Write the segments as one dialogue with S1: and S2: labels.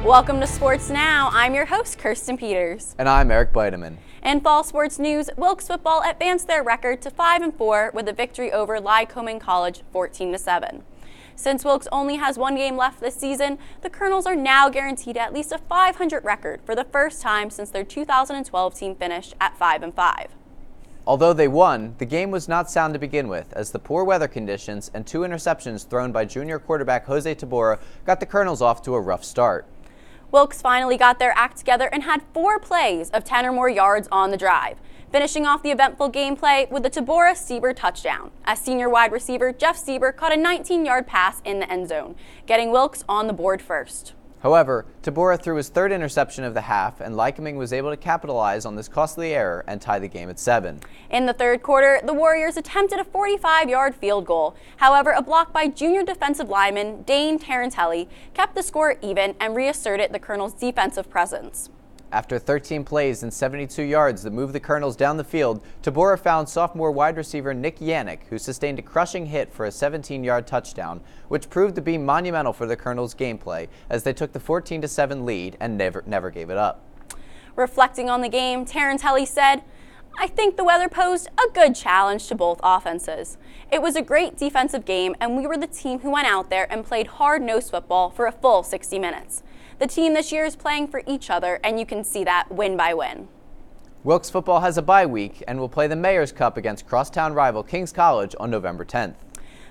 S1: Welcome to Sports Now. I'm your host, Kirsten Peters.
S2: And I'm Eric Beideman.
S1: In fall sports news, Wilkes football advanced their record to 5-4 with a victory over Lycoming College 14-7. Since Wilkes only has one game left this season, the Colonels are now guaranteed at least a 500 record for the first time since their 2012 team finished at 5-5.
S2: Although they won, the game was not sound to begin with, as the poor weather conditions and 2 interceptions thrown by junior quarterback Jose Tabora got the Colonels off to a rough start.
S1: Wilkes finally got their act together and had 4 plays of 10 or more yards on the drive, finishing off the eventful gameplay with the Tabora-Sieber touchdown, as senior wide receiver Jeff Sieber caught a 19-yard pass in the end zone, getting Wilkes on the board first.
S2: However, Tabora threw his 3rd interception of the half, and Lycoming was able to capitalize on this costly error and tie the game at 7.
S1: In the third quarter, the Warriors attempted a 45-yard field goal. However, a block by junior defensive lineman Dane Tarantelli kept the score even and reasserted the Colonels' defensive presence.
S2: After 13 plays and 72 yards that moved the Colonels down the field, Tabora found sophomore wide receiver Nick Yannick, who sustained a crushing hit for a 17-yard touchdown, which proved to be monumental for the Colonels' gameplay as they took the 14-7 lead and never gave it up.
S1: Reflecting on the game, Tarantelli said, "I think the weather posed a good challenge to both offenses. It was a great defensive game, and we were the team who went out there and played hard-nosed football for a full 60 minutes. The team this year is playing for each other, and you can see that win by win."
S2: Wilkes football has a bye week and will play the Mayor's Cup against crosstown rival Kings College on November 10th.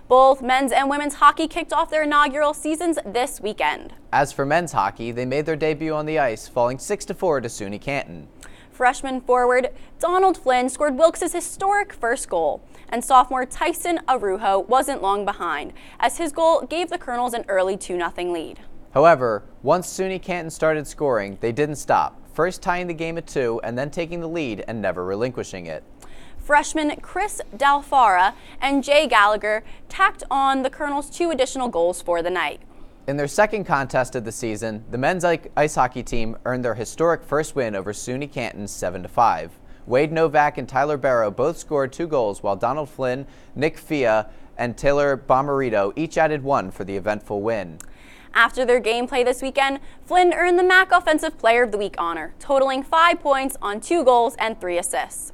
S1: Both men's and women's hockey kicked off their inaugural seasons this weekend.
S2: As for men's hockey, they made their debut on the ice, falling 6-4 to SUNY Canton.
S1: Freshman forward Donald Flynn scored Wilkes' historic first goal, and sophomore Tyson Arujo wasn't long behind, as his goal gave the Colonels an early 2-0 lead.
S2: However, once SUNY Canton started scoring, they didn't stop, first tying the game at 2 and then taking the lead and never relinquishing it.
S1: Freshmen Chris Dalfara and Jay Gallagher tacked on the Colonels' 2 additional goals for the night.
S2: In their second contest of the season, the men's ice hockey team earned their historic first win over SUNY Canton 7-5. Wade Novak and Tyler Barrow both scored 2 goals, while Donald Flynn, Nick Fia, and Taylor Bomarito each added 1 for the eventful win.
S1: After their gameplay this weekend, Flynn earned the MAC Offensive Player of the Week honor, totaling 5 points on 2 goals and 3 assists.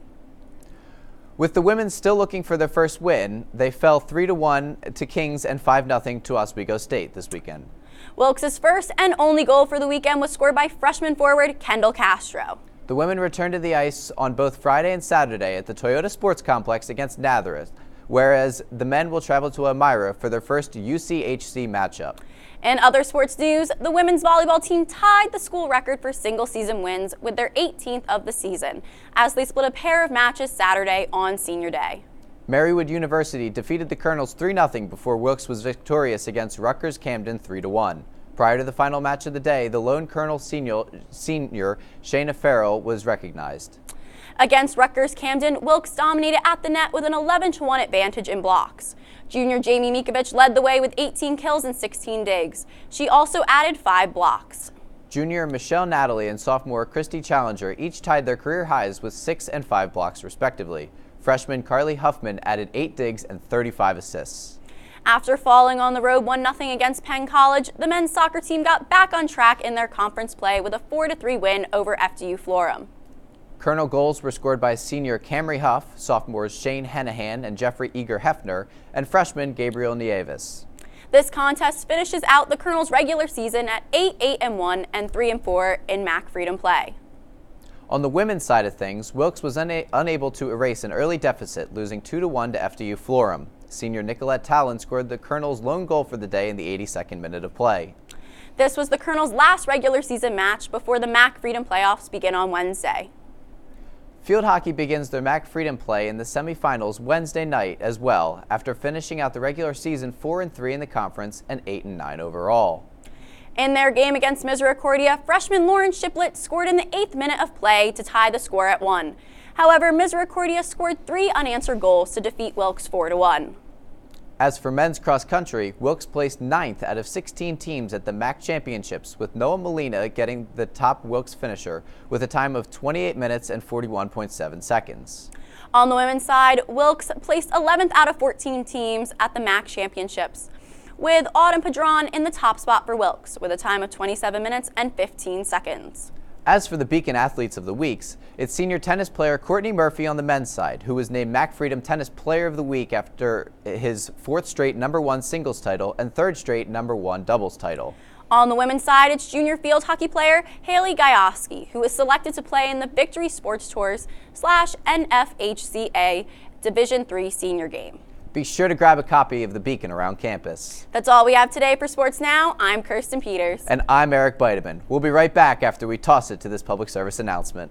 S2: With the women still looking for their first win, they fell 3-1 to Kings and 5-0 to Oswego State this weekend.
S1: Wilkes' first and only goal for the weekend was scored by freshman forward Kendall Castro.
S2: The women returned to the ice on both Friday and Saturday at the Toyota Sports Complex against Nazareth, whereas the men will travel to Elmira for their first UCHC matchup.
S1: In other sports news, the women's volleyball team tied the school record for single-season wins with their 18th of the season, as they split a pair of matches Saturday on Senior Day.
S2: Marywood University defeated the Colonels 3-0 before Wilkes was victorious against Rutgers Camden 3-1. Prior to the final match of the day, the lone Colonel senior Shayna Farrell was recognized.
S1: Against Rutgers Camden, Wilkes dominated at the net with an 11-1 advantage in blocks. Junior Jamie Mikovic led the way with 18 kills and 16 digs. She also added 5 blocks.
S2: Junior Michelle Natalie and sophomore Christy Challenger each tied their career highs with 6 and 5 blocks respectively. Freshman Carly Huffman added 8 digs and 35 assists.
S1: After falling on the road 1-0 against Penn College, the men's soccer team got back on track in their conference play with a 4-3 win over FDU Florham.
S2: Colonel goals were scored by senior Camry Huff, sophomores Shane Hennahan and Jeffrey Eager Hefner, and freshman Gabriel Nieves.
S1: This contest finishes out the Colonels' regular season at 8-1 and 3-4 in MAC Freedom play.
S2: On the women's side of things, Wilkes was unable to erase an early deficit, losing 2-1 to FDU Florham. Senior Nicolette Talon scored the Colonels' lone goal for the day in the 82nd minute of play.
S1: This was the Colonels' last regular season match before the MAC Freedom playoffs begin on Wednesday.
S2: Field hockey begins their MAC Freedom play in the semifinals Wednesday night as well, after finishing out the regular season 4-3 in the conference and 8-9 overall.
S1: In their game against Misericordia, freshman Lauren Shiplett scored in the 8th minute of play to tie the score at 1. However, Misericordia scored 3 unanswered goals to defeat Wilkes 4-1.
S2: As for men's cross country, Wilkes placed 9th out of 16 teams at the MAC Championships, with Noah Molina getting the top Wilkes finisher with a time of 28 minutes and 41.7 seconds.
S1: On the women's side, Wilkes placed 11th out of 14 teams at the MAC Championships. with Autumn Padron in the top spot for Wilkes with a time of 27 minutes and 15 seconds.
S2: As for the Beacon Athletes of the Weeks, it's senior tennis player Courtney Murphy on the men's side, who was named Mac Freedom Tennis Player of the Week after his 4th straight #1 singles title and 3rd straight #1 doubles title.
S1: On the women's side, it's junior field hockey player Haley Gajowski, who was selected to play in the Victory Sports Tours /NFHCA Division III senior game.
S2: Be sure to grab a copy of the Beacon around campus.
S1: That's all we have today for Sports Now. I'm Kirsten Peters.
S2: And I'm Eric Beideman. We'll be right back after we toss it to this public service announcement.